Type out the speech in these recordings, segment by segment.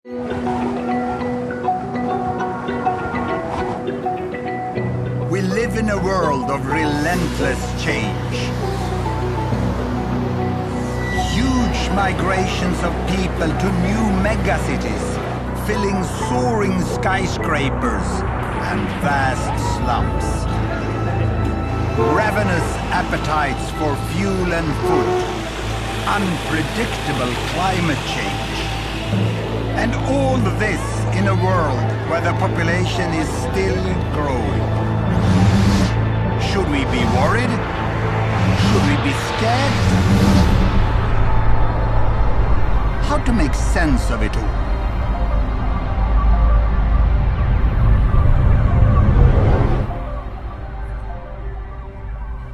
We live in a world of relentless change. Huge migrations of people to new megacities, filling soaring skyscrapers and vast slums. Ravenous appetites for fuel and food, unpredictable climate change. And all this in a world where the population is still growing. Should we be worried? Should we be scared? How to make sense of it all?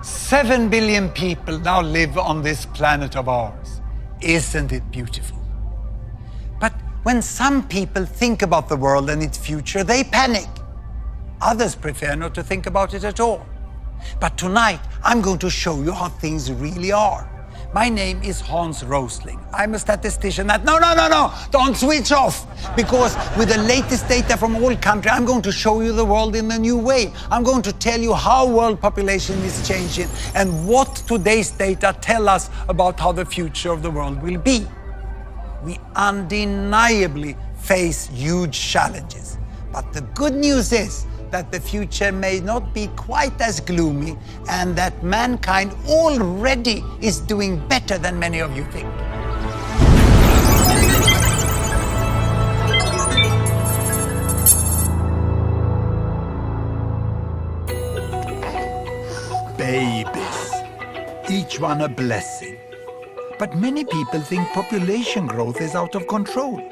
7 billion people now live on this planet of ours. Isn't it beautiful? But when some people think about the world and its future, they panic. Others prefer not to think about it at all. But tonight, I'm going to show you how things really are. My name is Hans Rosling. I'm a statistician at... No, don't switch off! Because with the latest data from all countries, I'm going to show you the world in a new way. I'm going to tell you how world population is changing and what today's data tell us about how the future of the world will be. We undeniably face huge challenges. But the good news is that the future may not be quite as gloomy and that mankind already is doing better than many of you think. Babies, each one a blessing. But many people think population growth is out of control.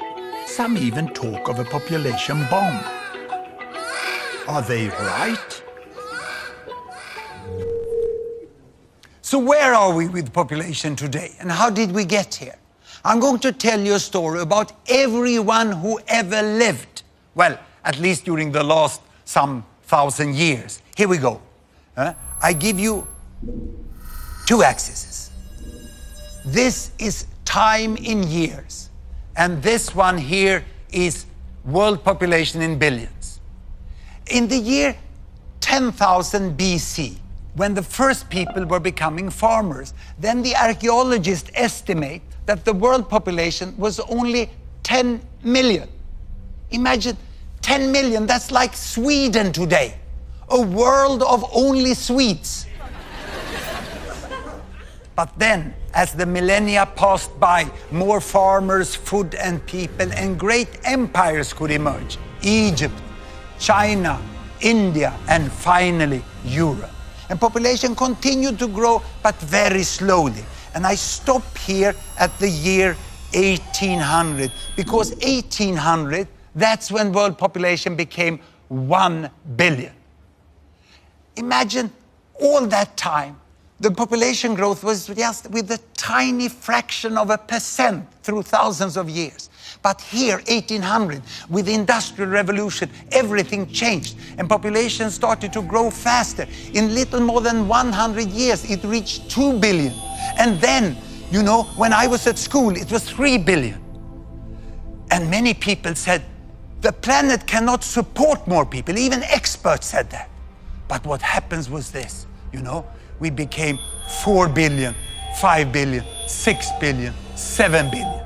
Some even talk of a population bomb. Are they right? So where are we with population today and how did we get here? I'm going to tell you a story about everyone who ever lived. Well, at least during the last some 1,000 years. Here we go. I give you 2 axes. This is time in years. And this one here is world population in billions. In the year 10,000 BC, when the first people were becoming farmers, then the archaeologists estimate that the world population was only 10 million. Imagine 10 million, that's like Sweden today. A world of only Swedes. But then, as the millennia passed by, more farmers, food and people, and great empires could emerge. Egypt, China, India, and finally Europe. And population continued to grow, but very slowly. And I stop here at the year 1800, because 1800, that's when world population became 1 billion. Imagine all that time, the population growth was just with a tiny fraction of a % through thousands of years. But here, 1800, with the Industrial Revolution, everything changed and population started to grow faster. In little more than 100 years, it reached 2 billion. And then, you know, when I was at school, it was 3 billion. And many people said, the planet cannot support more people. Even experts said that. But what happens was this, you know, we became 4 billion, 5 billion, 6 billion, 7 billion.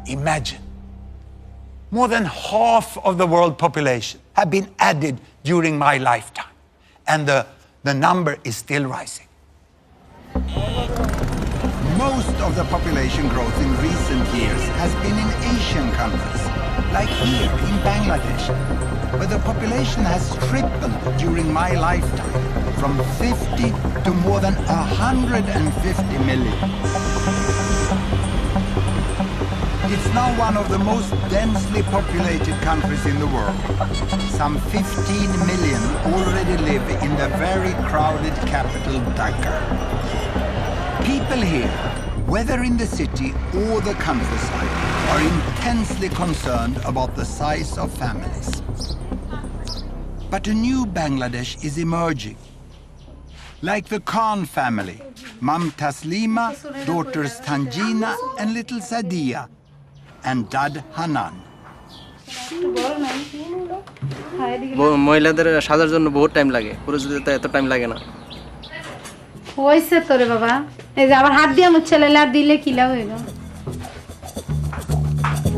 Imagine, more than half of the world population have been added during my lifetime. And the number is still rising. Most of the population growth in recent years has been in Asian countries, like here in Bangladesh, where the population has tripled during my lifetime, from 50 to more than 150 million. It's now one of the most densely populated countries in the world. Some 15 million already live in the very crowded capital, Dhaka. People here, whether in the city or the countryside, are intensely concerned about the size of families. But a new Bangladesh is emerging. Like the Khan family, Mum Taslima, daughters Tanjina and little Sadia, and Dad Hanan. মহিলাদের সাজার জন্য বহুত time লাগে, পুরুষদের তো এত time লাগে না। হইছে তো রে বাবা, এই যে আবার হাত দিয়ে মুছে লাইলে আর দিলে কিলা হইল।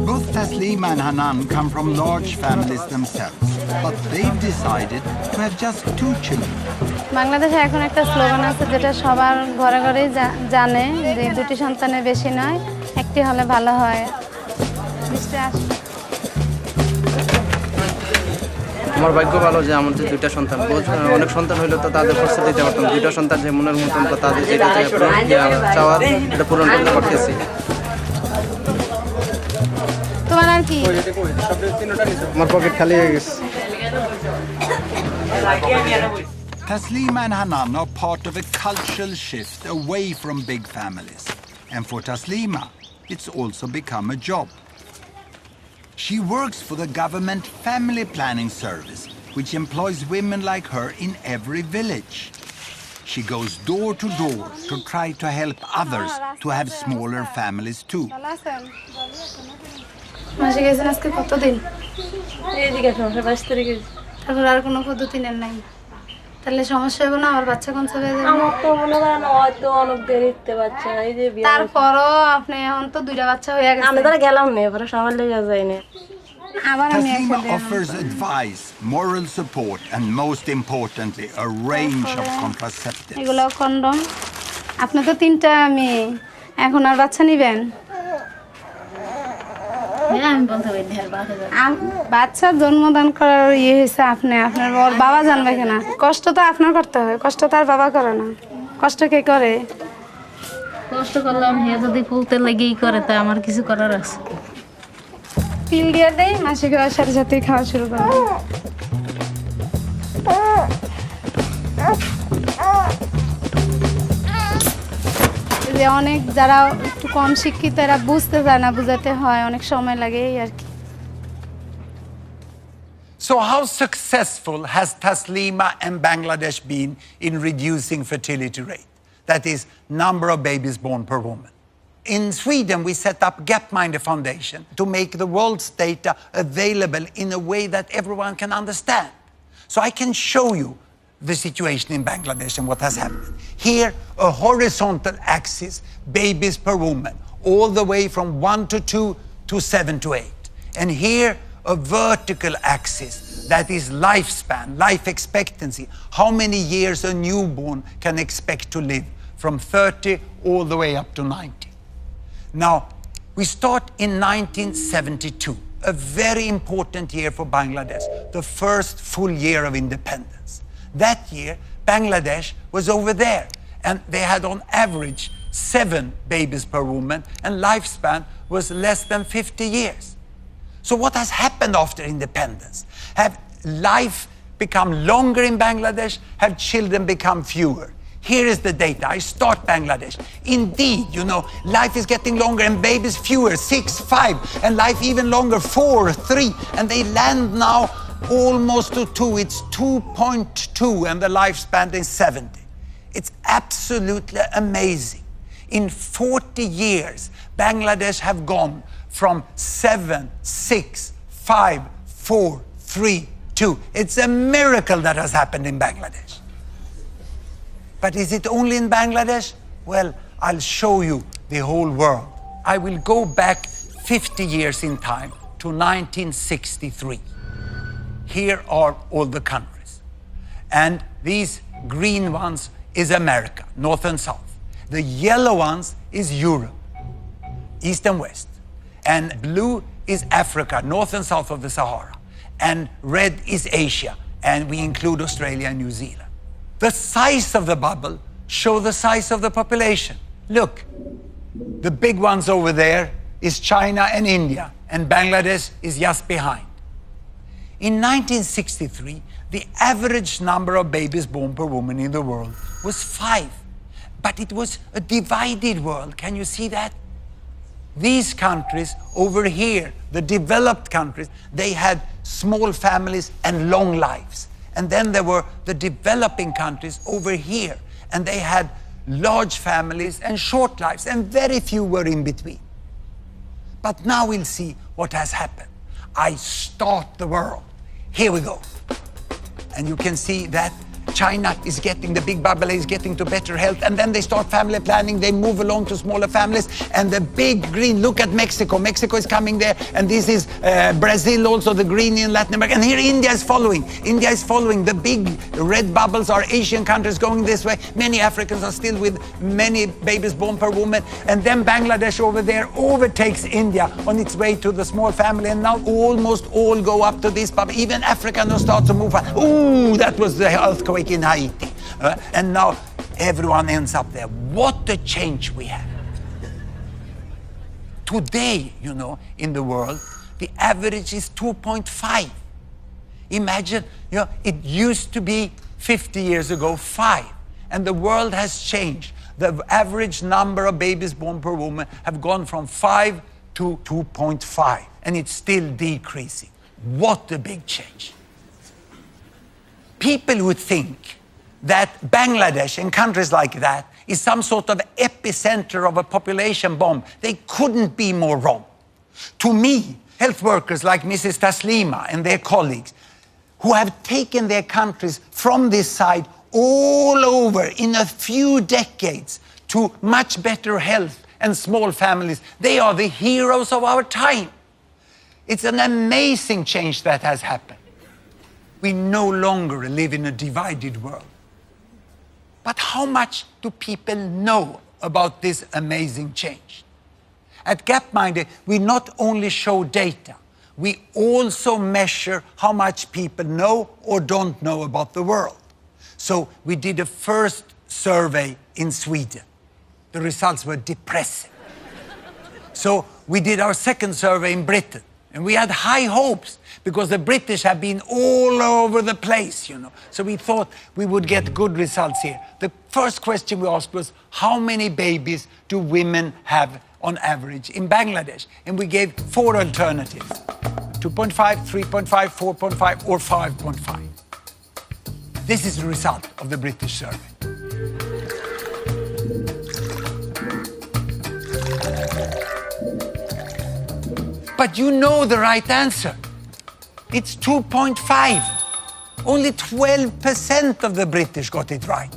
Both Taslima and Hanan come from large families themselves, but they've decided to have just 2 children. বাংলাদেশে এখন একটা স্লোগান আছে যেটা সবার ঘরে ঘরে জানে যে 2টি সন্তানের বেশি নয়, একটি হলে ভালো হয়। আমার ভাগ্য ভালো যে আমার যে 2টা সন্তান, অনেক সন্তান হইলে তো তাদের খরচ দিতে পারতাম। 2টা সন্তান যে মনের মতন তো তাদের যেটা চাওয়ার এটা পূরণ করতে পারতেছি। তোমার আর কি? আমার পকেট খালি হয়ে গেছে। Taslima and Hanan are part of a cultural shift away from big families. And for Taslima, it's also become a job. She works for the government family planning service, which employs women like her in every village. She goes door to door to try to help others to have smaller families too. মাসে গেছেন আজকে কতদিন? এইদিকে 22 তারিখে। তারপর আর কোনো পদ্ধতি নেন নাই? তাহলে সমস্যা হবে না? আমার বাচ্চা কোন জায়গায় যাবে? আমার তো মনে হয় না, হয়তো অনেক দেরিতে বাচ্চা, এই যে বিয়ে। তারপরও আপনি এখন তো 2টা বাচ্চা হয়ে গেছে। আমি তো গেলাম না, এবারে সবার লেগে যাই না। আবার আমি Taslima offers advice, moral support, and most importantly, a range of contraceptives. এগুলো কন্ডম। আপনি তো 3টা মেয়ে, এখন আর বাচ্চা নিবেন? বাচ্চা জন্মদান করার হয়েছে আপনার ওর বাবা জানবে কিনা? কষ্ট তো আপনার করতে হবে, কষ্ট তার বাবা করে না। কষ্ট কে করে? কষ্ট করলাম, হে যদি ফুলতে লেগেই করে তা আমার কিছু করার আছে? পিল দিয়ে দেয়, মাসিক হওয়ার সাথে সাথে খাওয়া শুরু করে। যে অনেক যারা একটু কম শিক্ষিত এরা বুঝতে চায় না, বুঝাতে হয়, অনেক সময় লাগে এই আর কি। So how successful has Taslima and Bangladesh been in reducing fertility rate? That is, number of babies born per woman. In Sweden, we set up Gapminder Foundation to make the world's data available in a way that everyone can understand. So I can show you the situation in Bangladesh and what has happened. Here, a horizontal axis, babies per woman, all the way from 1 to 2 to 7 to 8. And here, a vertical axis, that is lifespan, life expectancy, how many years a newborn can expect to live, from 30 all the way up to 90. Now, we start in 1972, a very important year for Bangladesh, the first full year of independence. That year, Bangladesh was over there, and they had on average 7 babies per woman, and lifespan was less than 50 years. So what has happened after independence? Have life become longer in Bangladesh? Have children become fewer? Here is the data. I start Bangladesh. Indeed, life is getting longer and babies fewer, 6, 5, and life even longer, 4, 3, and they land now almost to 2. It's 2.2 and the lifespan is 70. It's absolutely amazing. In 40 years, Bangladesh have gone from 7, 6, 5, 4, 3, 2. It's a miracle that has happened in Bangladesh. But is it only in Bangladesh? Well, I'll show you the whole world. I will go back 50 years in time to 1963. Here are all the countries. And these green ones is America, North and South. The yellow ones is Europe, East and West. And blue is Africa, North and South of the Sahara. And red is Asia, and we include Australia and New Zealand. The size of the bubble show the size of the population. Look, the big ones over there is China and India, and Bangladesh is just behind. In 1963, the average number of babies born per woman in the world was 5. But it was a divided world. Can you see that? These countries over here, the developed countries, they had small families and long lives. And then there were the developing countries over here, and they had large families and short lives, and very few were in between. But now we'll see what has happened. I start the world. Here we go. And you can see that China is getting, the big bubble is getting to better health, and then they start family planning, they move along to smaller families, and the big green, look at Mexico. Mexico is coming there, and this is Brazil also, the green in Latin America, and here India is following. India is following. The big red bubbles are Asian countries going this way. Many Africans are still with many babies born per woman, and then Bangladesh over there overtakes India on its way to the small family, and now almost all go up to this bubble. Even Africa now starts to move. Ooh, that was the earthquake in Haiti. And now everyone ends up there. What a change we have. Today, you know, in the world, the average is 2.5. Imagine, you know, it used to be 50 years ago 5, and the world has changed. The average number of babies born per woman have gone from 5 to 2.5, and it's still decreasing. What a big change. People would think that Bangladesh and countries like that is some sort of epicenter of a population bomb. They couldn't be more wrong. To me, health workers like Mrs. Taslima and their colleagues, who have taken their countries from this side all over in a few decades to much better health and small families, they are the heroes of our time. It's an amazing change that has happened. We no longer live in a divided world. But how much do people know about this amazing change? At Gapminder, we not only show data, we also measure how much people know or don't know about the world. So we did a first survey in Sweden. The results were depressing. So we did our second survey in Britain, and we had high hopes because the British have been all over the place, you know. So we thought we would get good results here. The first question we asked was, how many babies do women have on average in Bangladesh? And we gave 4 alternatives: 2.5, 3.5, 4.5, or 5.5. This is the result of the British survey. But you know the right answer. It's 2.5. Only 12% of the British got it right.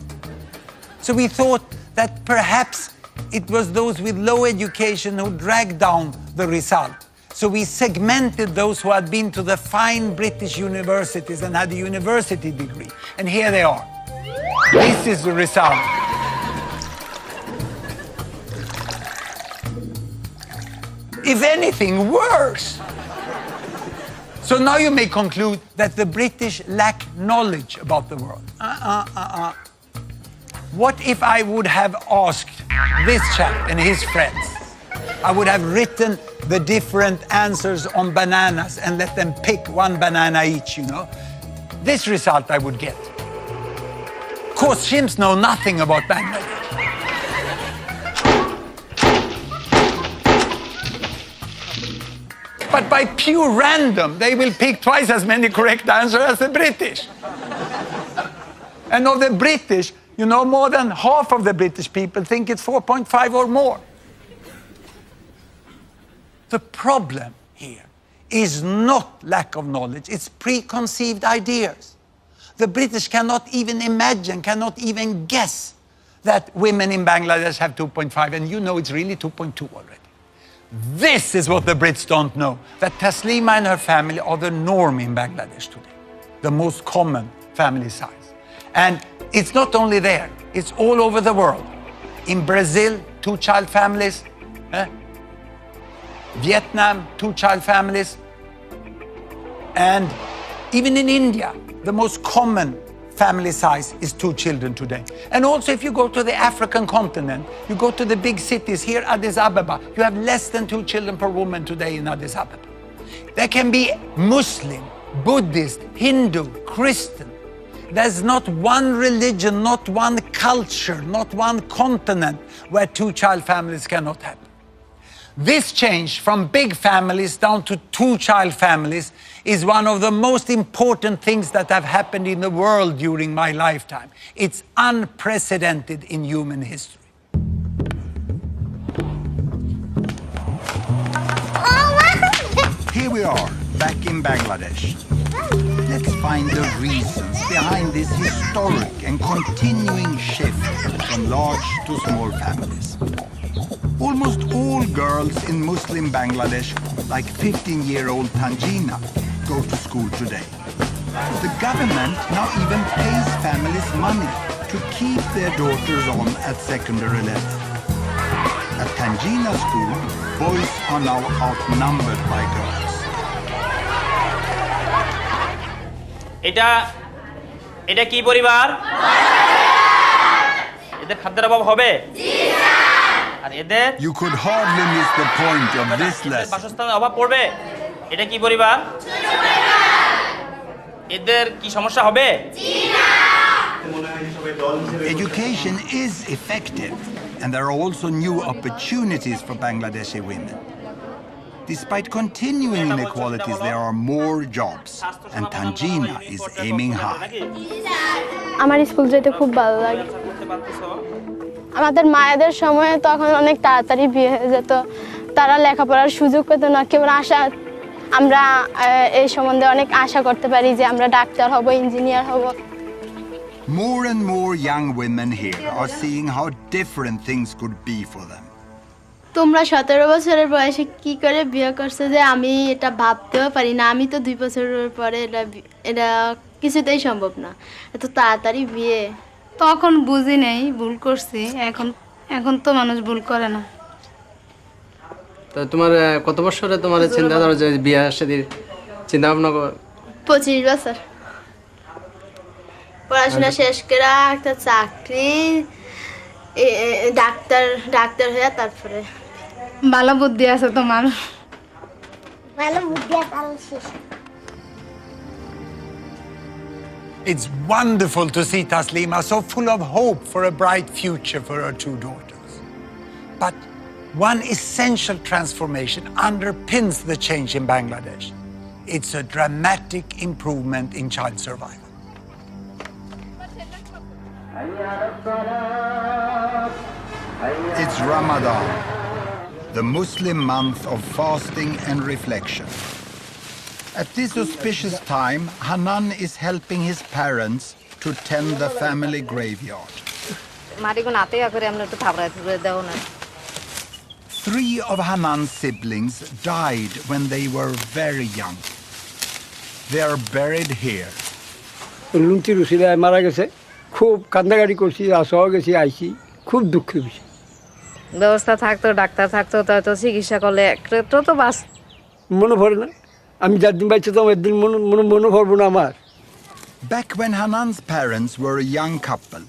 So we thought that perhaps it was those with low education who dragged down the result. So we segmented those who had been to the fine British universities and had a university degree. And here they are. This is the result. If anything, worse. So now you may conclude that the British lack knowledge about the world. What if I would have asked this chap and his friends? I would have written the different answers on bananas and let them pick one banana each, you know. This result I would get. Of course, chimps know nothing about Bangladesh. But by pure random, they will pick twice as many correct answers as the British. And of the British, you know, more than half of the British people think it's 4.5 or more. The problem here is not lack of knowledge, it's preconceived ideas. The British cannot even imagine, cannot even guess that women in Bangladesh have 2.5, and you know it's really 2.2 already. This is what the Brits don't know, that Taslima and her family are the norm in Bangladesh today, the most common family size. And it's not only there, it's all over the world. In Brazil, 2-child families. Vietnam, 2-child families. And even in India, the most common family size is 2 children today. And also if you go to the African continent, you go to the big cities here, Addis Ababa, you have less than 2 children per woman today in Addis Ababa. There can be Muslim, Buddhist, Hindu, Christian. There's not one religion, not one culture, not one continent where 2-child families cannot happen. This change from big families down to 2-child families is one of the most important things that have happened in the world during my lifetime. It's unprecedented in human history. Here we are, back in Bangladesh. Let's find the reasons behind this historic and continuing shift from large to small families. Almost all girls in Muslim Bangladesh, like 15-year-old Tanjina, go to school today. The government now even pays families money to keep their daughters on at secondary level. At Tanjina school, boys are now outnumbered by girls. এটা কি পরিবার? এদের খাদ্যের অভাব হবে? আর এদের You could hardly miss the point of this lesson. বাসস্থানের অভাব পড়বে? এটা কি পরিবার? এদের কি সমস্যা হবে? Education is effective, and there are also new opportunities for Bangladeshi women. Despite continuing inequalities, there are more jobs, and Tanjina is aiming high. আমার স্কুল যেতে খুব ভালো লাগে। আমাদের মায়েদের সময়ে তখন অনেক তাড়াতাড়ি বিয়ে হয়ে যেত, তারা লেখাপড়ার সুযোগ পেত না। কেবল আশা, আমরা এই সম্বন্ধে অনেক আশা করতে পারি যে আমরা ডাক্তার হব, ইঞ্জিনিয়ার হব। More and more young women here are seeing how different things could be for them. তোমরা 17 বছরের বয়সে কি করে বিয়ে করছো যে আমি এটা ভাবতেও পারি না। আমি তো 2 বছরের পরে এটা কিছুতেই সম্ভব না, এত তাড়াতাড়ি বিয়ে। তখন বুঝি নেই, ভুল করছি। এখন তো মানুষ ভুল করে না। তো তোমার কত বছরে তোমার চিন্তা ধরো যে বিয়ে শাদীর চিন্তা ভাবনা? 25 বছর। পড়াশোনা শেষ করে একটা চাকরি, ডাক্তার হয়ে তারপরে। ভালো বুদ্ধি আছে তোমার। It's wonderful to see Taslima so full of hope for a bright future for her 2 daughters. But one essential transformation underpins the change in Bangladesh. It's a dramatic improvement in child survival. It's Ramadan, the Muslim month of fasting and reflection. At this auspicious time, Hanan is helping his parents to tend the family graveyard. 3 of Hanan's siblings died when they were very young. They are buried here. লুন্টির উসিলায় মারা গেছে, খুব কান্দাকাটি করছি, আসা গেছি, আইছি, খুব দুঃখের বিষয়। ব্যবস্থা থাকতো, ডাক্তার থাকতো, তো চিকিৎসা করলে একটু তো বাস। মনে পড়ে না, আমি যার দিন বাইছে তো একদিন মনে পড়বো না আমার। Back when Hanan's parents were a young couple,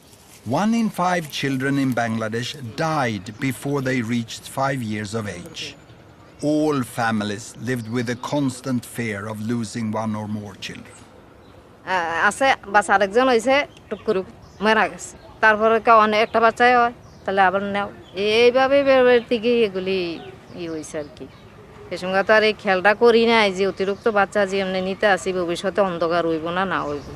1 in 5 children in Bangladesh died before they reached 5 years of age. All families lived with a constant fear of losing 1 or more children. আছে বাস আরেকজন হয়েছে টুকুরু মারা গেছে, তারপরে অনেক একটা বাচ্চাই হয়, তাহলে আবার নেও, এইভাবে থেকে এগুলি হয়েছে আর কি। এ সঙ্গে তো আর এই খেয়ালটা করি নাই যে অতিরিক্ত বাচ্চা যে এমনি নিতে আসি, ভবিষ্যতে অন্ধকার হইব না হইব।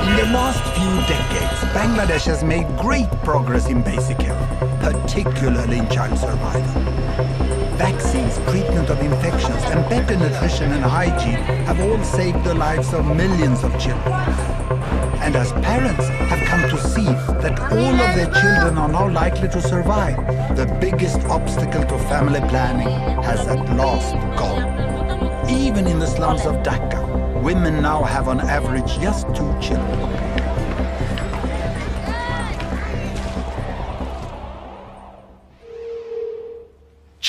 In the last few decades, Bangladesh has made great progress in basic health, particularly in child survival. Vaccines, treatment of infections, and better nutrition and hygiene have all saved the lives of millions of children. And as parents have come to see that all of their children are now likely to survive, the biggest obstacle to family planning has at last gone. Even in the slums of Dhaka, women now have on average just 2 children.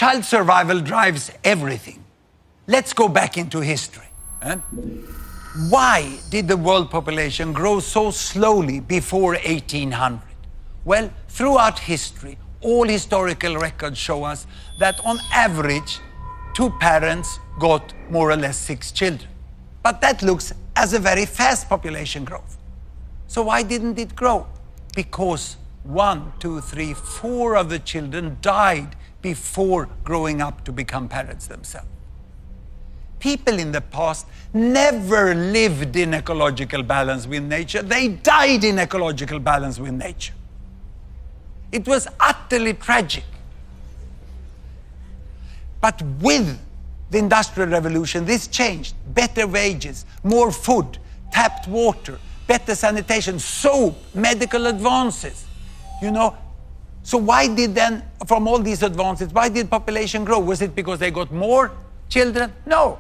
Child survival drives everything. Let's go back into history. Why did the world population grow so slowly before 1800? Well, throughout history, all historical records show us that on average, 2 parents got more or less 6 children. But that looks as a very fast population growth. So why didn't it grow? Because 1, 2, 3, 4 of the children died before growing up to become parents themselves. People in the past never lived in ecological balance with nature. They died in ecological balance with nature. It was utterly tragic. But with the Industrial Revolution, this changed. Better wages, more food, tapped water, better sanitation, soap, medical advances. You know, so why did then, from all these advances, why did population grow? Was it because they got more children? No.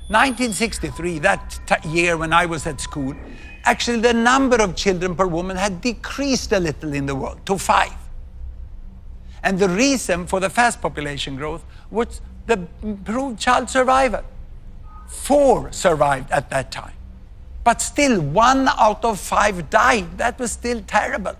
1963, that year when I was at school, actually the number of children per woman had decreased a little in the world to 5. And the reason for the fast population growth was the improved child survival. 4 survived at that time. But still, 1 out of 5 died. That was still terrible.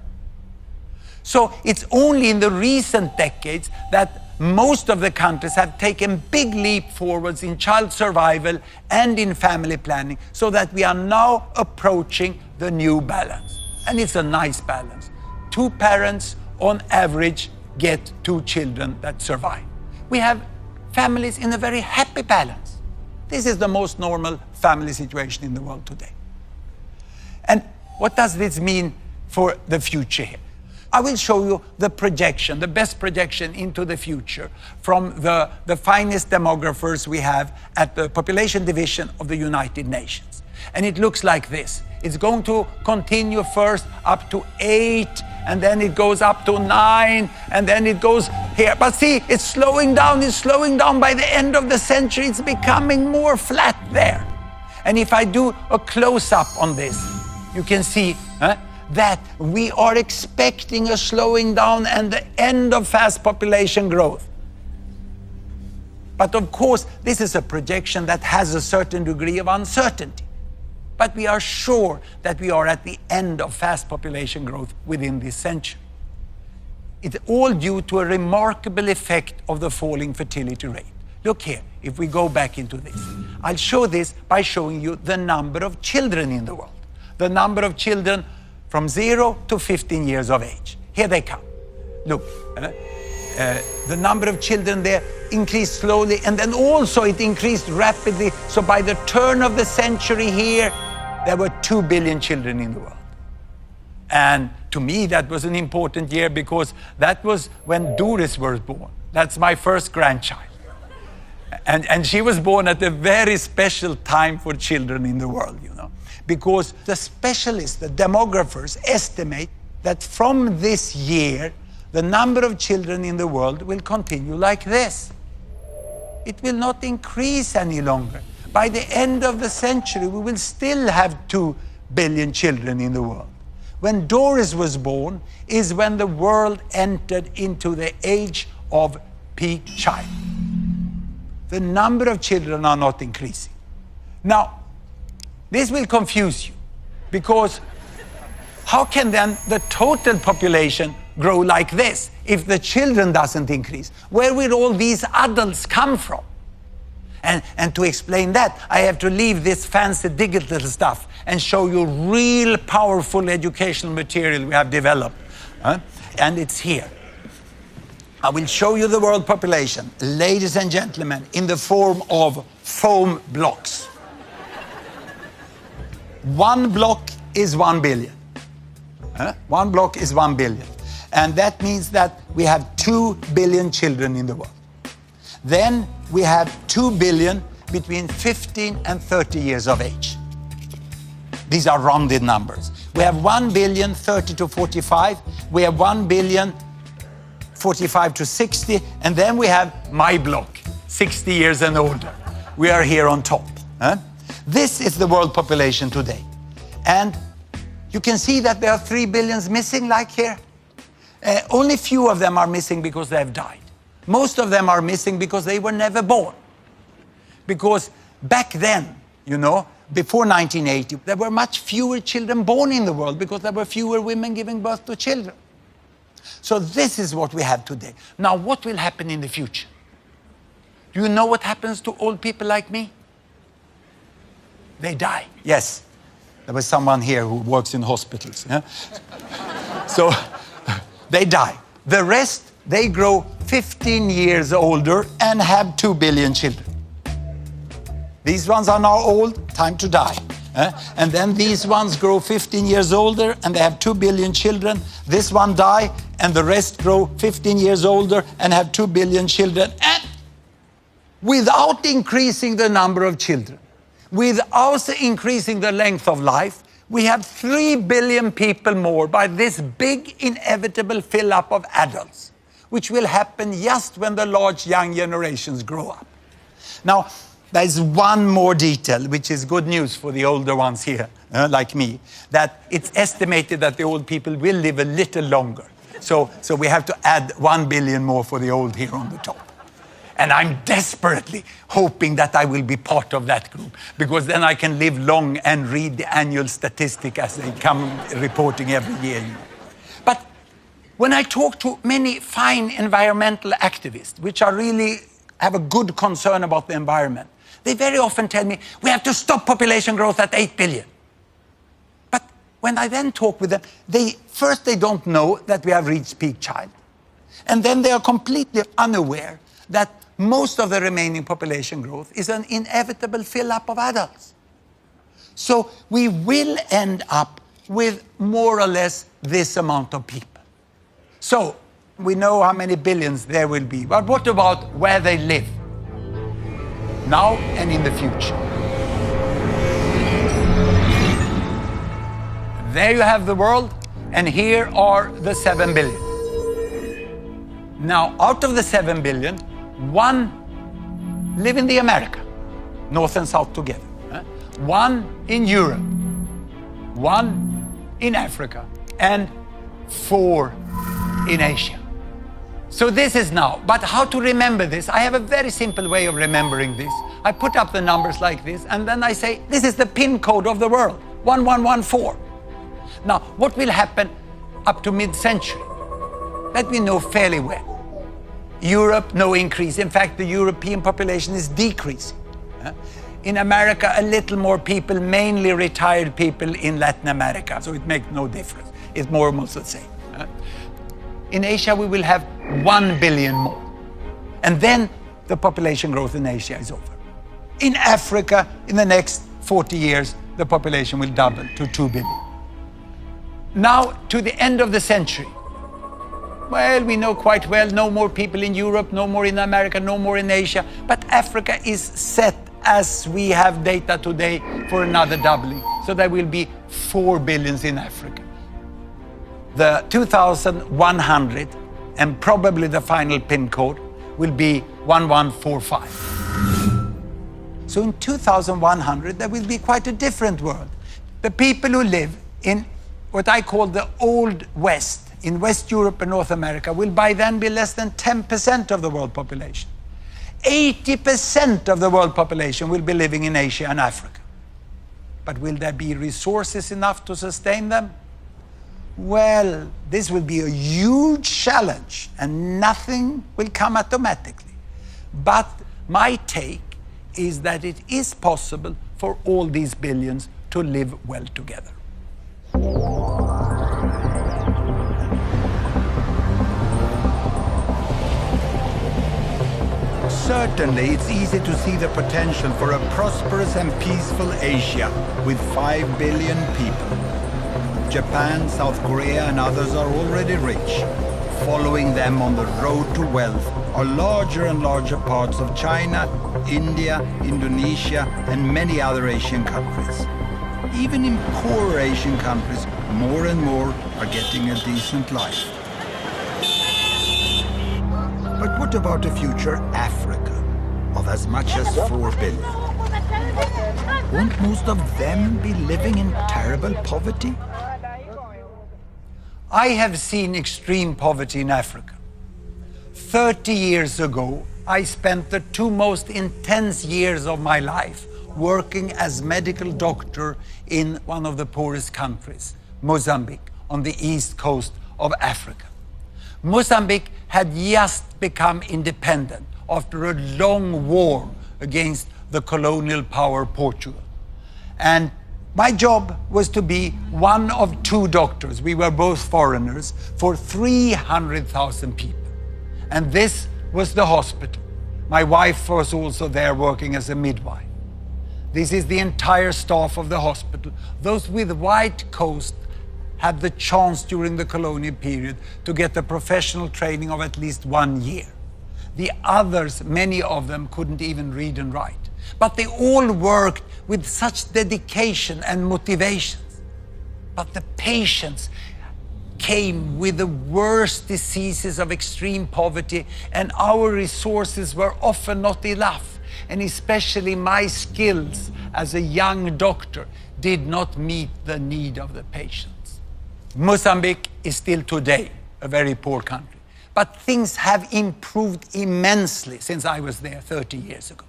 So it's only in the recent decades that most of the countries have taken big leap forwards in child survival and in family planning, so that we are now approaching the new balance. And it's a nice balance. 2 parents on average get 2 children that survive. We have families in a very happy balance. This is the most normal family situation in the world today. And what does this mean for the future here? I will show you the projection, the best projection into the future from the finest demographers we have at the Population Division of the United Nations. And it looks like this. It's going to continue first up to 8, and then it goes up to 9, and then it goes here. But see, it's slowing down. By the end of the century, it's becoming more flat there. And if I do a close-up on this, you can see that we are expecting a slowing down and the end of fast population growth. But of course, this is a projection that has a certain degree of uncertainty. But we are sure that we are at the end of fast population growth within this century. It's all due to a remarkable effect of the falling fertility rate. Look here, if we go back into this, I'll show this by showing you the number of children in the world. The number of children from 0 to 15 years of age. Here they come. Look, the number of children there increased slowly, and then also it increased rapidly. So by the turn of the century here, there were 2 billion children in the world. And to me, that was an important year because that was when Doris was born. That's my first grandchild. And she was born at a very special time for children in the world, you know. Because the specialists, the demographers, estimate that from this year, the number of children in the world will continue like this. It will not increase any longer. By the end of the century, we will still have 2 billion children in the world. When Doris was born is when the world entered into the age of peak child. The number of children are not increasing. Now, this will confuse you, because how can then the total population grow like this if the children doesn't increase? Where will all these adults come from? And to explain that, I have to leave this fancy digital stuff and show you real powerful educational material we have developed. And it's here. I will show you the world population, ladies and gentlemen, in the form of foam blocks. 1 block is 1 billion. 1 block is 1 billion. And that means that we have 2 billion children in the world. Then we have 2 billion between 15 and 30 years of age. These are rounded numbers. We have 1 billion 30 to 45. We have 1 billion 45 to 60. And then we have my block, 60 years and older. We are here on top. This is the world population today. And you can see that there are 3 billions missing, like here. Only few of them are missing because they have died. Most of them are missing because they were never born. Because back then, you know, before 1980, there were much fewer children born in the world because there were fewer women giving birth to children. So this is what we have today. Now, what will happen in the future? Do you know what happens to old people like me? They die. Yes. There was someone here who works in hospitals. Yeah? So they die. The rest, they grow 15 years older and have 2 billion children. These ones are now old, time to die. And then these ones grow 15 years older and they have 2 billion children. This one die and the rest grow 15 years older and have 2 billion children. And without increasing the number of children, without increasing the length of life, we have 3 billion people more by this big inevitable fill-up of adults, which will happen just when the large young generations grow up. Now, there's one more detail, which is good news for the older ones here, like me, that it's estimated that the old people will live a little longer. So we have to add 1 billion more for the old here on the top. And I'm desperately hoping that I will be part of that group, because then I can live long and read the annual statistic as they come reporting every year. But when I talk to many fine environmental activists, which are really have a good concern about the environment, they very often tell me, we have to stop population growth at 8 billion. But when I then talk with them, they don't know that we have reached peak child. And then they are completely unaware that most of the remaining population growth is an inevitable fill-up of adults. So we will end up with more or less this amount of people. So we know how many billions there will be, but what about where they live? Now and in the future. There you have the world, and here are the 7 billion. Now, out of the 7 billion, 1 live in the America, North and South together. 1 in Europe, 1 in Africa, and 4 in Asia. So this is now, but how to remember this? I have a very simple way of remembering this. I put up the numbers like this, and then I say, this is the PIN code of the world, 1114. Now, what will happen up to mid-century? That we know fairly well. Europe, no increase. In fact, the European population is decreasing. In America, a little more people, mainly retired people in Latin America. So it makes no difference. It's more or less the same. In Asia, we will have 1 billion more. And then the population growth in Asia is over. In Africa, in the next 40 years, the population will double to 2 billion. Now, to the end of the century, well, we know quite well, no more people in Europe, no more in America, no more in Asia. But Africa is set, as we have data today, for another doubling. So there will be 4 billions in Africa. The 2100, and probably the final PIN code, will be 1145. So in 2100, there will be quite a different world. The people who live in what I call the Old West, in West Europe and North America, will by then be less than 10% of the world population. 80% of the world population will be living in Asia and Africa. But will there be resources enough to sustain them? Well, this will be a huge challenge, and nothing will come automatically. But my take is that it is possible for all these billions to live well together. Certainly, it's easy to see the potential for a prosperous and peaceful Asia with 5 billion people. Japan, South Korea, and others are already rich. Following them on the road to wealth are larger and larger parts of China, India, Indonesia, and many other Asian countries. Even in poorer Asian countries, more and more are getting a decent life. But what about a future Africa of as much as 4 billion? Won't most of them be living in terrible poverty? I have seen extreme poverty in Africa. 30 years ago, I spent the 2 most intense years of my life working as medical doctor in one of the poorest countries, Mozambique, on the east coast of Africa. Mozambique had just become independent after a long war against the colonial power Portugal. And my job was to be one of 2 doctors, we were both foreigners, for 300,000 people. And this was the hospital. My wife was also there working as a midwife. This is the entire staff of the hospital. Those with white coats had the chance during the colonial period to get the professional training of at least 1 year. The others, many of them, couldn't even read and write. But they all worked with such dedication and motivation. But the patients came with the worst diseases of extreme poverty, and our resources were often not enough. And especially my skills as a young doctor did not meet the need of the patients. Mozambique is still today a very poor country, but things have improved immensely since I was there 30 years ago.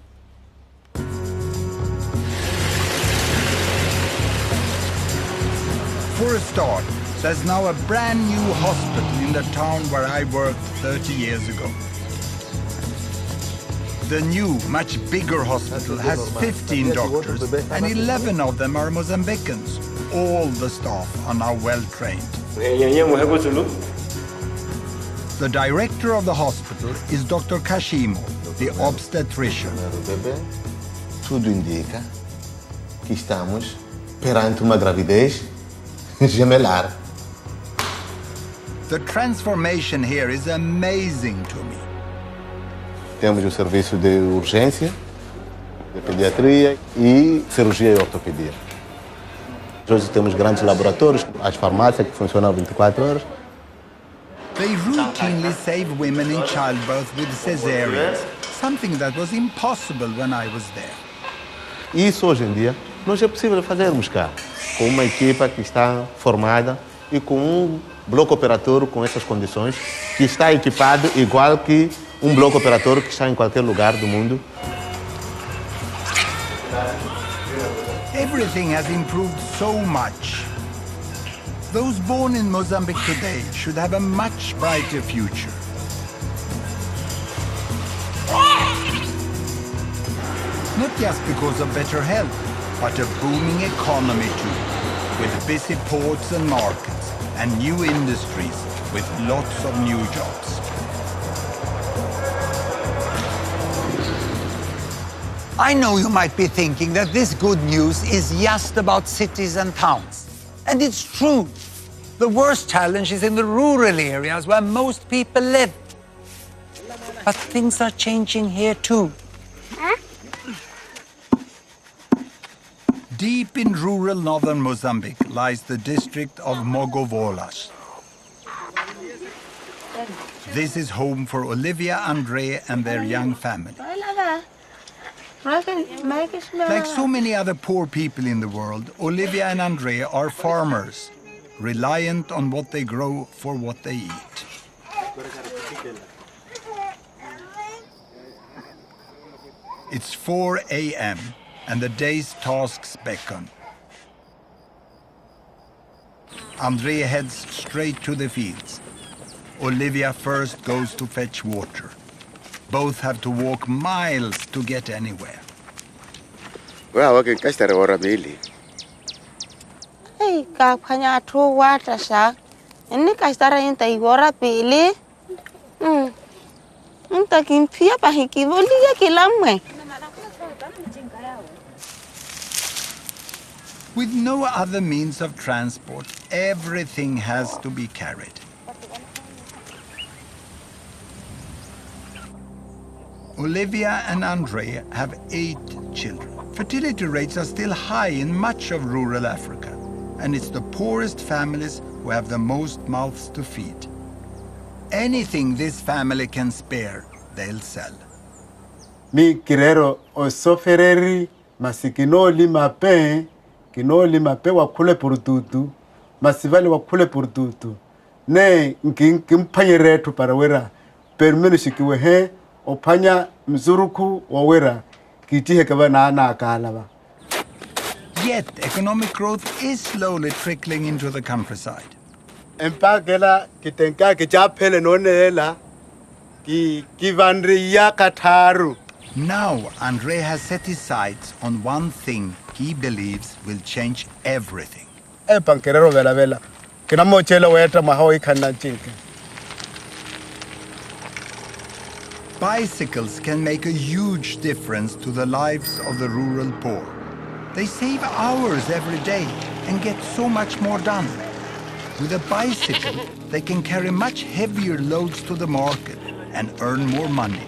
For a start, there's now a brand new hospital in the town where I worked 30 years ago. The new, much bigger hospital has 15 doctors, and 11 of them are Mozambicans. All the staff are now well trained. The director of the hospital is Dr. Kashimo, the obstetrician. Tudo indica que estamos perante uma gravidez gemelar. The transformation here is amazing to me. Temos o serviço de urgência, de pediatria e cirurgia e ortopedia. Hoje temos grandes laboratórios, as farmácias que funcionam 24 horas. They routinely save women in childbirth with cesareans, something that was impossible when I was there. Isso hoje em dia nós é possível fazermos cá, com uma equipa que está formada e com um bloco operatório com essas condições, que está equipado igual que um bloco operatório que está em qualquer lugar do mundo. Everything has improved so much. Those born in Mozambique today should have a much brighter future. Not just because of better health, but a booming economy too, with busy ports and markets, and new industries with lots of new jobs. I know you might be thinking that this good news is just about cities and towns. And it's true. The worst challenge is in the rural areas where most people live. But things are changing here too. Deep in rural northern Mozambique lies the district of Mogovolas. This is home for Olivia, Andre, and their young family. Like so many other poor people in the world, Olivia and Andre are farmers, reliant on what they grow for what they eat. It's 4 a.m. and the day's tasks beckon. Andre heads straight to the fields. Olivia first goes to fetch water. Both have to walk miles to get anywhere. Well, okay, guys, there are really. Hey, kapanya tu water shark. Ini guys, there are inte igora pili. Inte kimpia pahiki boliga kilamwe. With no other means of transport, everything has to be carried. Olivia and Andre have 8 children. Fertility rates are still high in much of rural Africa, and it's the poorest families who have the most mouths to feed. Anything this family can spare, they'll sell. Mi kirero o sofereri masikino lima pe wakule purututu masivali wakule purututu ne nkimpanyere tu parawera permenu sikiwe he opanya mzuruku wawera kitihe kaba na akalaba. Yet economic growth is slowly trickling into the countryside. Empagela kitenka kichapele nonela ki kivandriya katharu. Now Andre has set his sights on one thing he believes will change everything. Pankerero vela kinamochela weta mahoi kanachinke. Bicycles can make a huge difference to the lives of the rural poor. They save hours every day and get so much more done. With a bicycle, they can carry much heavier loads to the market and earn more money.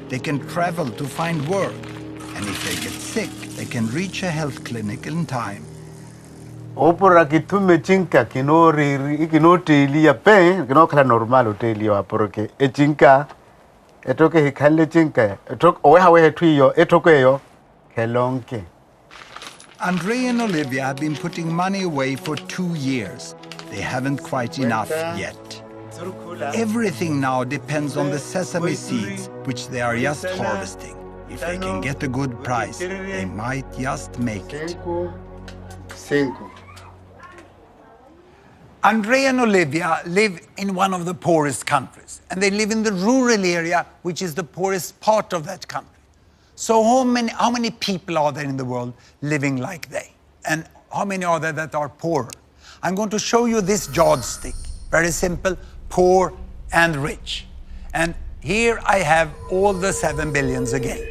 They can travel to find work. And if they get sick, they can reach a health clinic in time. Opora kitume chinka kino telia pe kino kala normal telia porque e chinka etoke hikale chinka etok owe tuyo etoke yo kelonke. Andre and Olivia have been putting money away for 2 years. They haven't quite enough yet. Everything now depends on the sesame seeds, which they are just harvesting. If they can get a good price, they might just make it. Andre and Olivia live in one of the poorest countries, and they live in the rural area, which is the poorest part of that country. So how many people are there in the world living like they? And how many are there that are poorer? I'm going to show you this yardstick. Very simple, poor and rich. And here I have all the 7 billions again.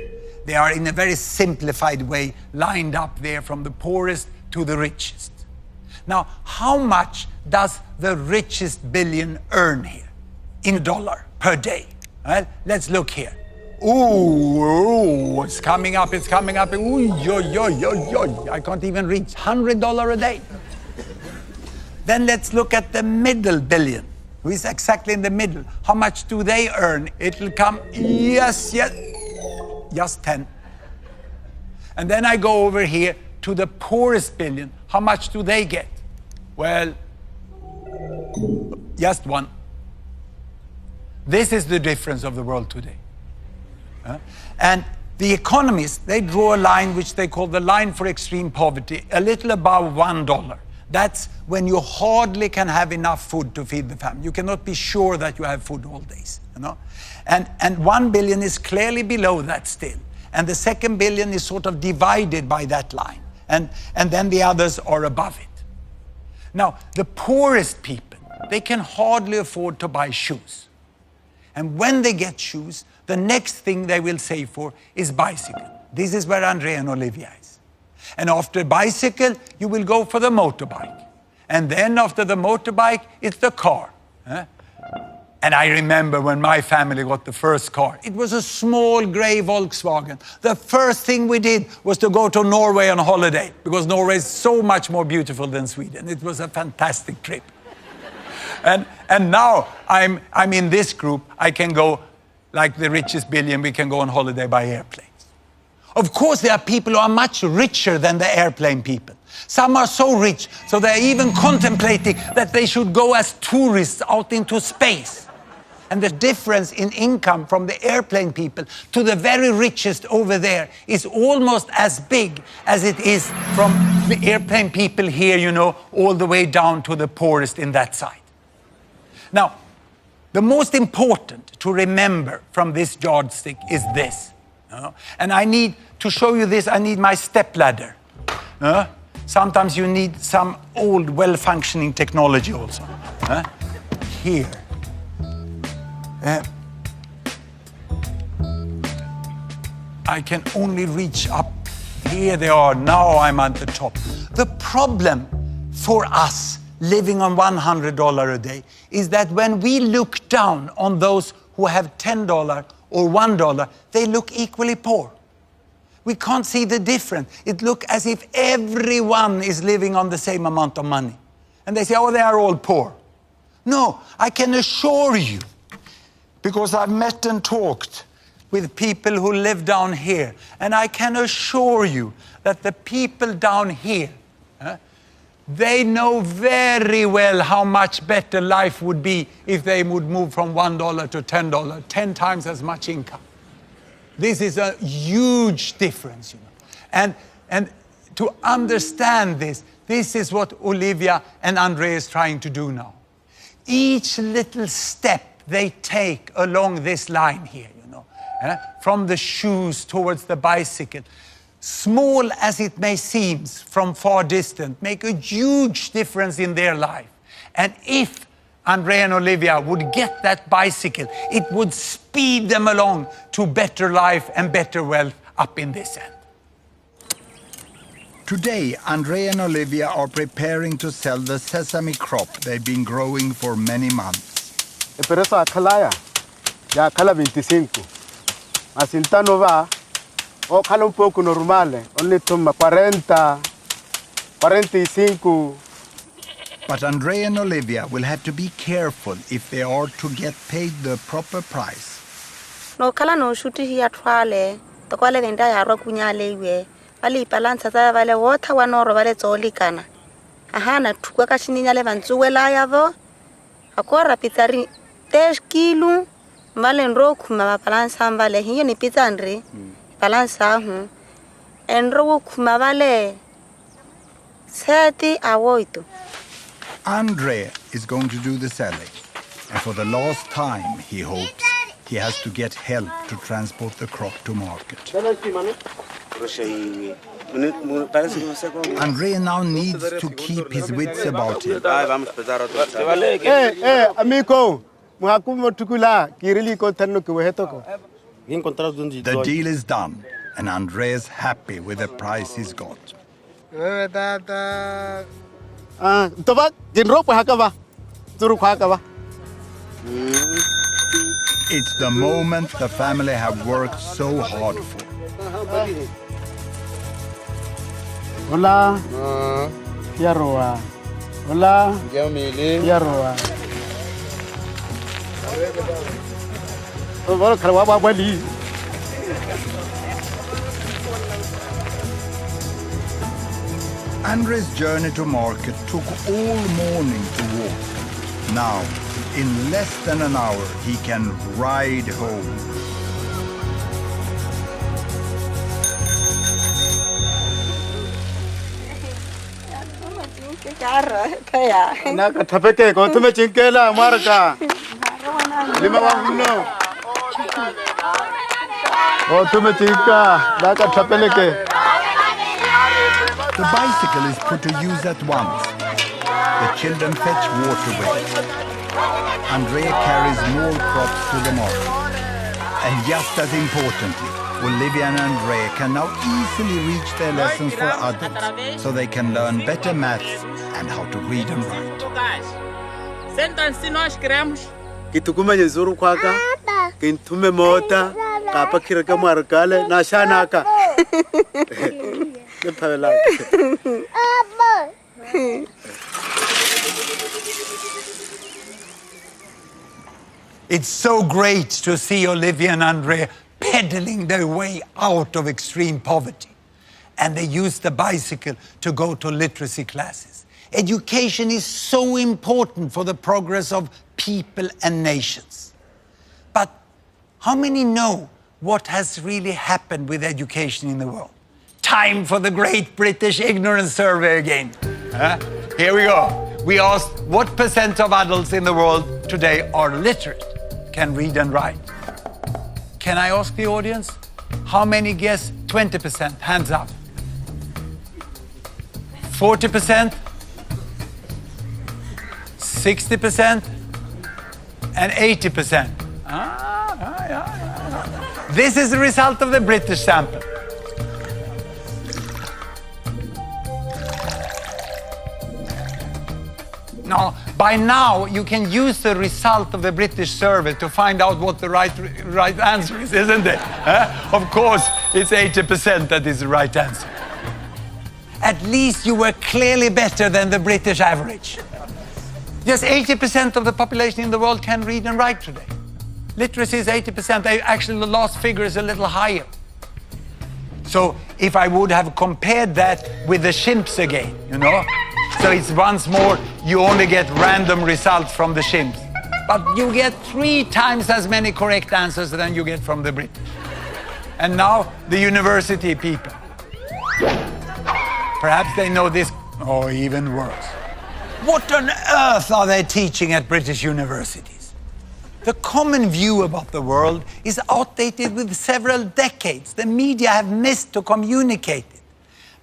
They are in a very simplified way lined up there from the poorest to the richest. Now, how much does the richest billion earn here in dollar per day? Well, let's look here. Ooh, it's coming up, it's coming up. Ooh, yo. I can't even reach $100 a day. Then let's look at the middle billion, who is exactly in the middle. How much do they earn? It'll come, yes, just 10. And then I go over here to the poorest billion. How much do they get? Well, just 1. This is the difference of the world today. And the economists, they draw a line which they call the line for extreme poverty, a little above $1. That's when you hardly can have enough food to feed the family. You cannot be sure that you have food all days, you know. And 1 billion is clearly below that still. And the second billion is sort of divided by that line. And then the others are above it. Now, the poorest people, they can hardly afford to buy shoes. And when they get shoes, the next thing they will save for is bicycle. This is where Andre and Olivia is. And after bicycle, you will go for the motorbike. And then after the motorbike, it's the car. And I remember when my family got the first car. It was a small gray Volkswagen. The first thing we did was to go to Norway on holiday, because Norway is so much more beautiful than Sweden. It was a fantastic trip. And now I'm in this group. I can go, like the richest billion, we can go on holiday by airplanes. Of course, there are people who are much richer than the airplane people. Some are so rich, so they're even contemplating that they should go as tourists out into space. And the difference in income from the airplane people to the very richest over there is almost as big as it is from the airplane people here, you know, all the way down to the poorest in that side. Now, the most important to remember from this yardstick is this. And I need to show you this, I need my stepladder. Sometimes you need some old, well-functioning technology also. Here. I can only reach up. Here they are. Now I'm at the top. The problem for us living on $100 a day is that when we look down on those who have $10 or $1, they look equally poor. We can't see the difference. It looks as if everyone is living on the same amount of money. And they say, oh, they are all poor. No, I can assure you, because I've met and talked with people who live down here, and I can assure you that the people down here, they know very well how much better life would be if they would move from $1 to $10, 10 times as much income. This is a huge difference, you know. And to understand this, this is what Olivia and Andre is trying to do now. Each little step they take along this line here, you know, from the shoes towards the bicycle, small as it may seem from far distance, make a huge difference in their life. And if Andre and Olivia would get that bicycle, it would speed them along to better life and better wealth up in this end. Today, Andre and Olivia are preparing to sell the sesame crop they've been growing for many months. Pero esa calaya, ya cala 25. Masintano va, o cala un poco normale, only toma 40, 45. But Andre and Olivia will have to be careful if they are to get paid the proper price. No kala no shuti hi atwale, to kwale venda ya ro kunyale iwe. Vale balance za vale water wa noro vale tsoli kana. Aha na tukwa ka shininyale vantsuwela yavo. Akora pitari 10 kilo. Vale nro kuma balance vale hiyo ni pizza Andre. Balance hu. Enro kuma vale 30 awoito. Andre is going to do the selling. And for the last time, he hopes, he has to get help to transport the crop to market. Andre now needs to keep his wits about him. Hey, amigo, muhakumo tukula, kirili ko tanno ko hetoko. The deal is done, and Andre is happy with the price he's got. Toba, genro pa hakaba. Turu hakaba. It's the moment the family have worked so hard for. Hola. Yaroa. Hola. Yaroa. Hola, kalwa wali. Andre's journey to market took all morning to walk. Now, in less than an hour, he can ride home. Naka tapete ko tume chinkela marka. Lima wanguno. Oh tume chinka, naka tapeleke. The bicycle is put to use at once. The children fetch water with it. Andrea carries more crops to the market. And just as importantly, Olivia and Andrea can now easily reach their lessons for adults, so they can learn better maths and how to read and write. Kitukuma nyezuru kwaka, kintume mota, kapa kiraka markale, na shanaka. It's so great to see Olivia and Andre pedaling their way out of extreme poverty. And they use the bicycle to go to literacy classes. Education is so important for the progress of people and nations. But how many know what has really happened with education in the world? Time for the Great British Ignorance Survey again. Here we go. We asked what % of adults in the world today are literate, can read and write. Can I ask the audience? How many guess 20%? Hands up. 40%? 60%? And 80%? This is the result of the British sample. Now, by now, you can use the result of the British survey to find out what the right answer is, isn't it? Of course, it's 80% that is the right answer. At least you were clearly better than the British average. Just 80% of the population in the world can read and write today. Literacy is 80%. Actually, the last figure is a little higher. So if I would have compared that with the chimps again, you know, so it's once more, you only get random results from the chimps. But you get 3 times as many correct answers than you get from the British. And now, the university people. Perhaps they know this, or even worse. What on earth are they teaching at British universities? The common view about the world is outdated with several decades. The media have missed to communicate it.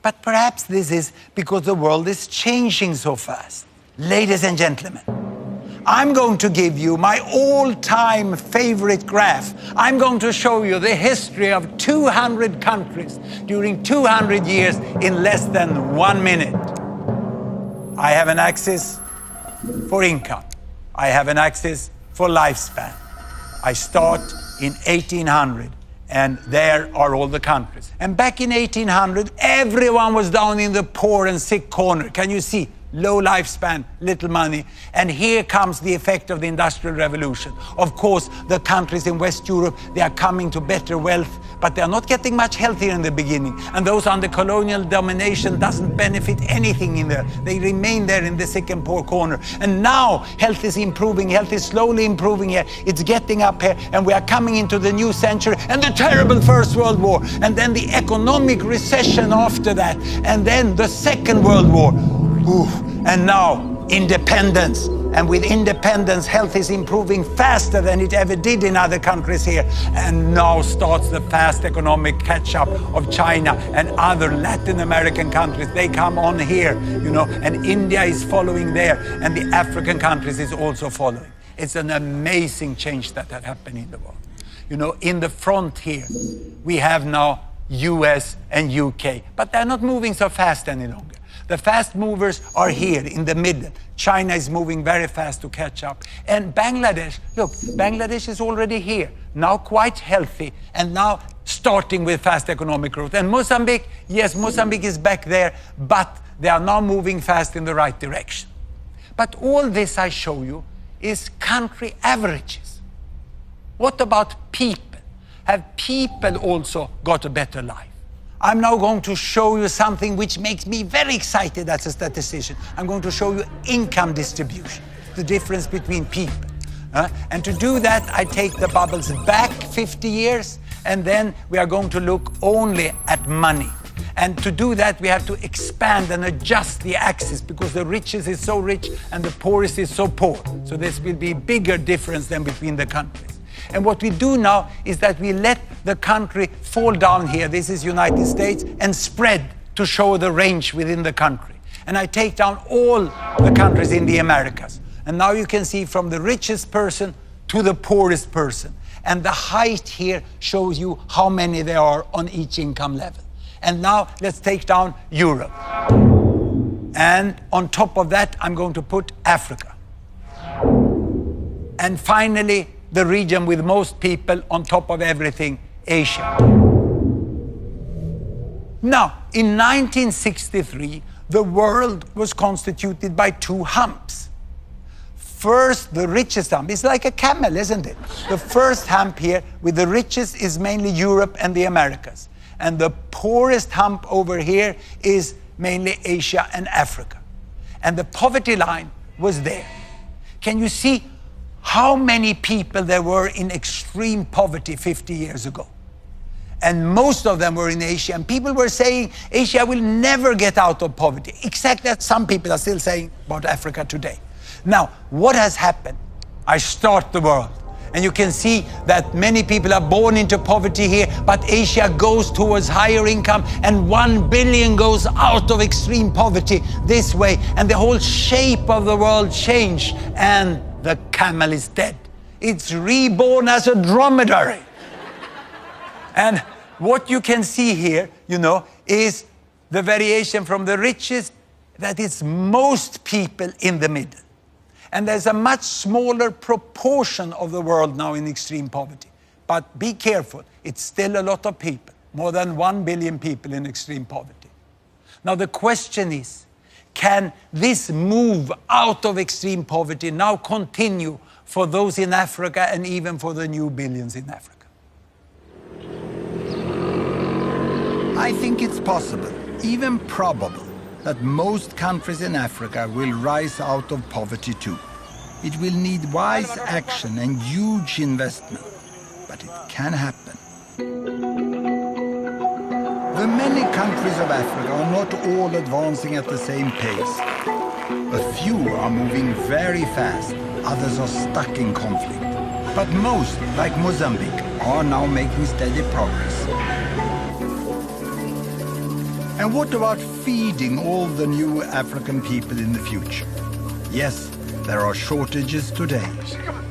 But perhaps this is because the world is changing so fast. Ladies and gentlemen, I'm going to give you my all-time favorite graph. I'm going to show you the history of 200 countries during 200 years in less than 1 minute. I have an axis for income. I have an axis for lifespan. I start in 1800 And there are all the countries. And back in 1800, everyone was down in the poor and sick corner. Can you see? Low lifespan, little money. And here comes the effect of the Industrial Revolution. Of course, the countries in West Europe, they are coming to better wealth, but they are not getting much healthier in the beginning. And those under colonial domination doesn't benefit anything in there. They remain there in the sick and poor corner. And now health is improving, health is slowly improving here. It's getting up here, and we are coming into the new century and the terrible First World War. And then the economic recession after that. And then the Second World War. Oof. And now independence. And with independence, health is improving faster than it ever did in other countries here. And now starts the fast economic catch-up of China and other Latin American countries. They come on here, you know, and India is following there, and the African countries is also following. It's an amazing change that had happened in the world. You know, in the front here, we have now US and UK, but they're not moving so fast any longer. The fast movers are here in the middle. China is moving very fast to catch up. And Bangladesh, look, Bangladesh is already here, now quite healthy, and now starting with fast economic growth. And Mozambique, yes, Mozambique is back there, but they are now moving fast in the right direction. But all this I show you is country averages. What about people? Have people also got a better life? I'm now going to show you something which makes me very excited as a statistician. I'm going to show you income distribution, the difference between people. And to do that, I take the bubbles back 50 years, and then we are going to look only at money. And to do that, we have to expand and adjust the axis, because the richest is so rich and the poorest is so poor. So this will be a bigger difference than between the countries. And what we do now is that we let the country fall down here, this is United States, and spread to show the range within the country. And I take down all the countries in the Americas. And now you can see from the richest person to the poorest person. And the height here shows you how many there are on each income level. And now let's take down Europe. And on top of that, I'm going to put Africa. And finally, the region with most people, on top of everything, Asia. Now, in 1963, the world was constituted by two humps. First, the richest hump. It's like a camel, isn't it? The first hump here with the richest is mainly Europe and the Americas. And the poorest hump over here is mainly Asia and Africa. And the poverty line was there. Can you see how many people there were in extreme poverty 50 years ago? And most of them were in Asia. And people were saying Asia will never get out of poverty. Except that some people are still saying about Africa today. Now, what has happened? I start the world. And you can see that many people are born into poverty here, but Asia goes towards higher income, and 1 billion goes out of extreme poverty this way. And the whole shape of the world changed, and the camel is dead. It's reborn as a dromedary. And what you can see here, you know, is the variation from the richest, that is most people in the middle. And there's a much smaller proportion of the world now in extreme poverty. But be careful, it's still a lot of people, more than 1 billion people in extreme poverty. Now the question is, can this move out of extreme poverty now continue for those in Africa and even for the new billions in Africa? I think it's possible, even probable, that most countries in Africa will rise out of poverty too. It will need wise action and huge investment, but it can happen. The many countries of Africa are not all advancing at the same pace. A few are moving very fast, others are stuck in conflict. But most, like Mozambique, are now making steady progress. And what about feeding all the new African people in the future? Yes, there are shortages today,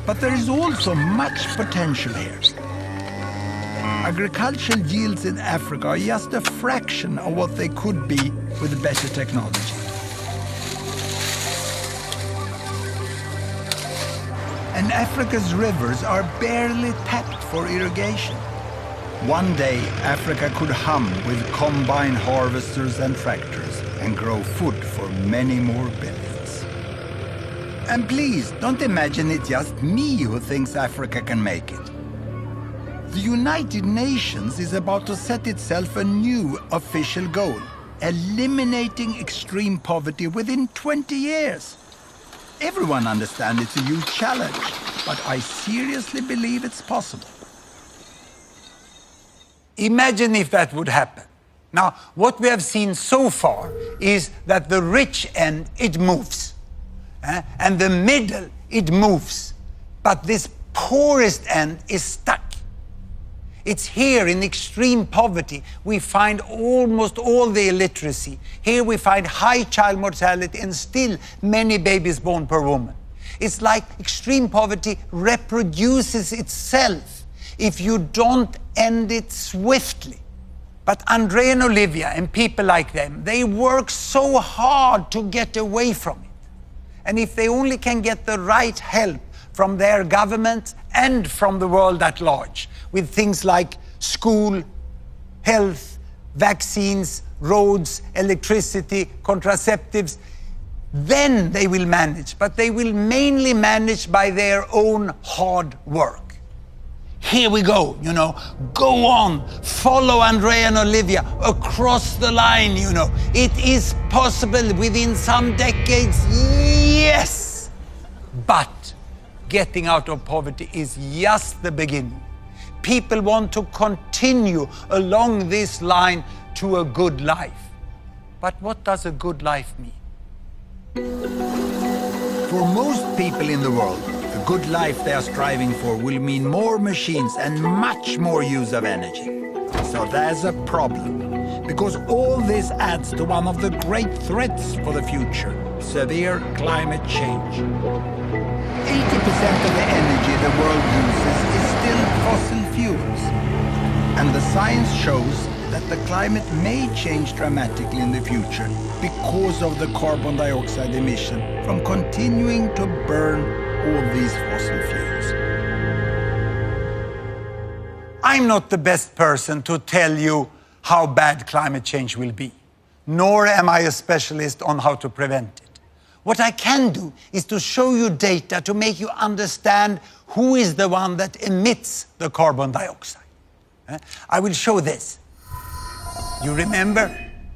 but there is also much potential here. Agricultural yields in Africa are just a fraction of what they could be with better technology. And Africa's rivers are barely tapped for irrigation. One day, Africa could hum with combine harvesters and tractors and grow food for many more billions. And please, don't imagine it's just me who thinks Africa can make it. The United Nations is about to set itself a new official goal, eliminating extreme poverty within 20 years. Everyone understands it's a huge challenge, but I seriously believe it's possible. Imagine if that would happen. Now, what we have seen so far is that the rich end, it moves. And the middle, it moves. But this poorest end is stuck. It's here in extreme poverty we find almost all the illiteracy. Here we find high child mortality and still many babies born per woman. It's like extreme poverty reproduces itself if you don't end it swiftly. But Andre and Olivia and people like them, they work so hard to get away from it. And if they only can get the right help from their government and from the world at large, with things like school, health, vaccines, roads, electricity, contraceptives, then they will manage. But they will mainly manage by their own hard work. Here we go, go on, follow Andrea and Olivia across the line, It is possible within some decades, yes! But getting out of poverty is just the beginning. People want to continue along this line to a good life. But what does a good life mean? For most people in the world, the good life they are striving for will mean more machines and much more use of energy. So there's a problem, because all this adds to one of the great threats for the future, severe climate change. 80% of the energy the world uses is still fossil fuels. And the science shows that the climate may change dramatically in the future because of the carbon dioxide emission from continuing to burn all these fossil fuels. I'm not the best person to tell you how bad climate change will be, nor am I a specialist on how to prevent it. What I can do is to show you data to make you understand who is the one that emits the carbon dioxide. I will show this. You remember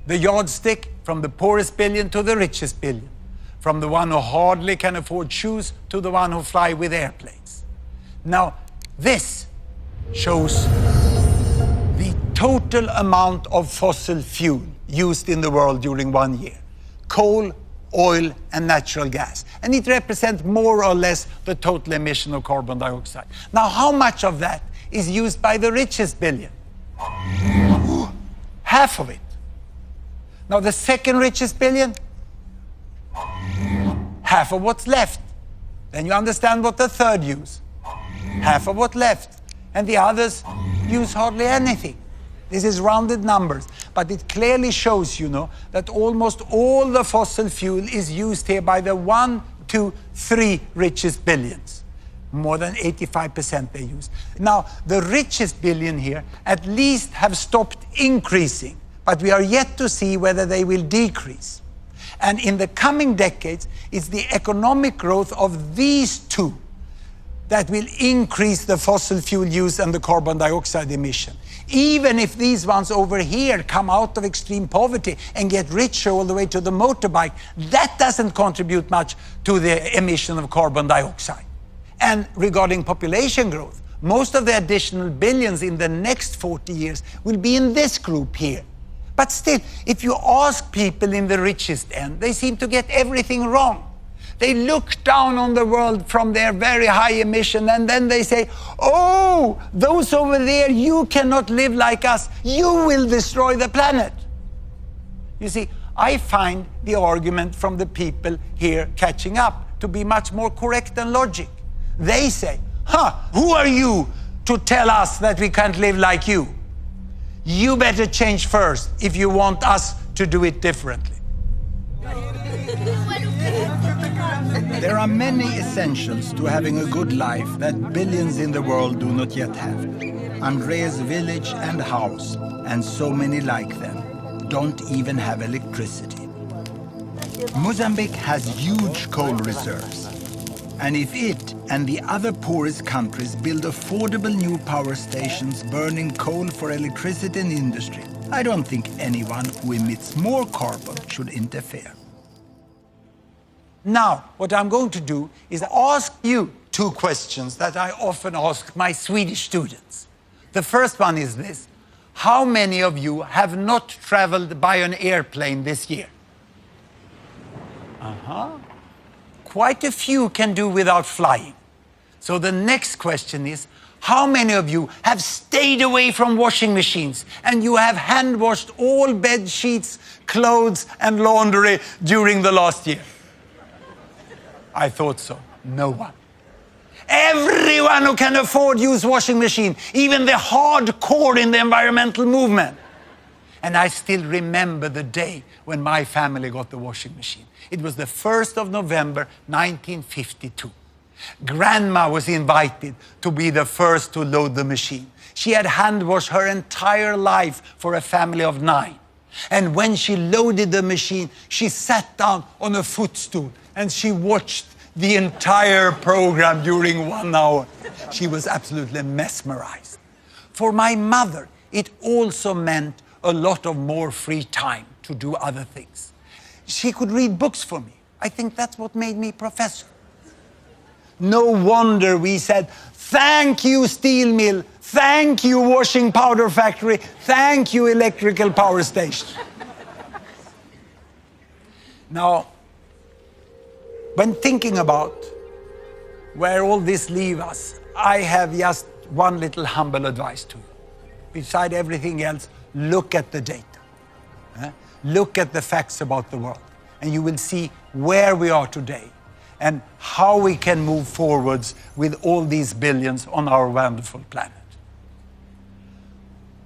the yardstick from the poorest billion to the richest billion, from the one who hardly can afford shoes to the one who fly with airplanes. Now, this shows the total amount of fossil fuel used in the world during 1 year. Coal, oil, and natural gas. And it represents more or less the total emission of carbon dioxide. Now, how much of that is used by the richest billion? Half of it. Now, the second richest billion? Half of what's left. Then you understand what the third use. Half of what's left. And the others use hardly anything. This is rounded numbers, but it clearly shows, that almost all the fossil fuel is used here by the 1, 2, 3 richest billions. More than 85% they use. Now, the richest billion here at least have stopped increasing, but we are yet to see whether they will decrease. And in the coming decades, it's the economic growth of these two that will increase the fossil fuel use and the carbon dioxide emission. Even if these ones over here come out of extreme poverty and get richer all the way to the motorbike, that doesn't contribute much to the emission of carbon dioxide. And regarding population growth, most of the additional billions in the next 40 years will be in this group here. But still, if you ask people in the richest end, they seem to get everything wrong. They look down on the world from their very high emission, and then they say, oh, those over there, you cannot live like us. You will destroy the planet. You see, I find the argument from the people here catching up to be much more correct than logic. They say, who are you to tell us that we can't live like you? You better change first if you want us to do it differently. There are many essentials to having a good life that billions in the world do not yet have. Andrea's village and house, and so many like them, don't even have electricity. Mozambique has huge coal reserves. And if it and the other poorest countries build affordable new power stations burning coal for electricity and industry, I don't think anyone who emits more carbon should interfere. Now, what I'm going to do is ask you 2 questions that I often ask my Swedish students. The first one is this: how many of you have not traveled by an airplane this year? Quite a few can do without flying. So the next question is, how many of you have stayed away from washing machines and you have hand washed all bed sheets, clothes and laundry during the last year? I thought so. No one. Everyone who can afford use washing machine, even the hardcore in the environmental movement. And I still remember the day when my family got the washing machine. It was the 1st of November, 1952. Grandma was invited to be the first to load the machine. She had hand washed her entire life for a family of 9. And when she loaded the machine, she sat down on a footstool and she watched the entire program during 1 hour. She was absolutely mesmerized. For my mother, it also meant a lot of more free time to do other things. She could read books for me. I think that's what made me professor. No wonder we said, thank you, steel mill, thank you, washing powder factory, thank you, electrical power station. Now, when thinking about where all this leaves us, I have just one little humble advice to you. Beside everything else, look at the data. Look at the facts about the world, and you will see where we are today and how we can move forwards with all these billions on our wonderful planet.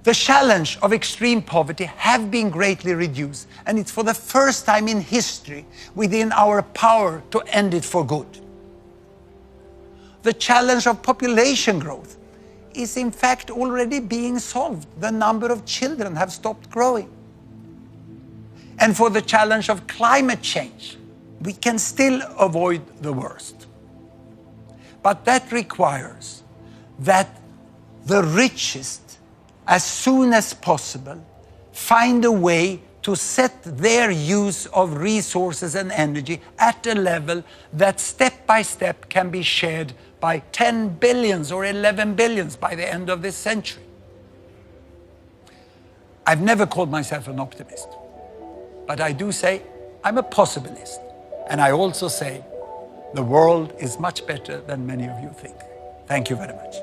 The challenge of extreme poverty have been greatly reduced, and it's for the first time in history within our power to end it for good. The challenge of population growth is in fact already being solved. The number of children have stopped growing. And for the challenge of climate change, we can still avoid the worst. But that requires that the richest, as soon as possible, find a way to set their use of resources and energy at a level that step by step can be shared by 10 billions or 11 billions by the end of this century. I've never called myself an optimist, but I do say I'm a possibilist. And I also say the world is much better than many of you think. Thank you very much.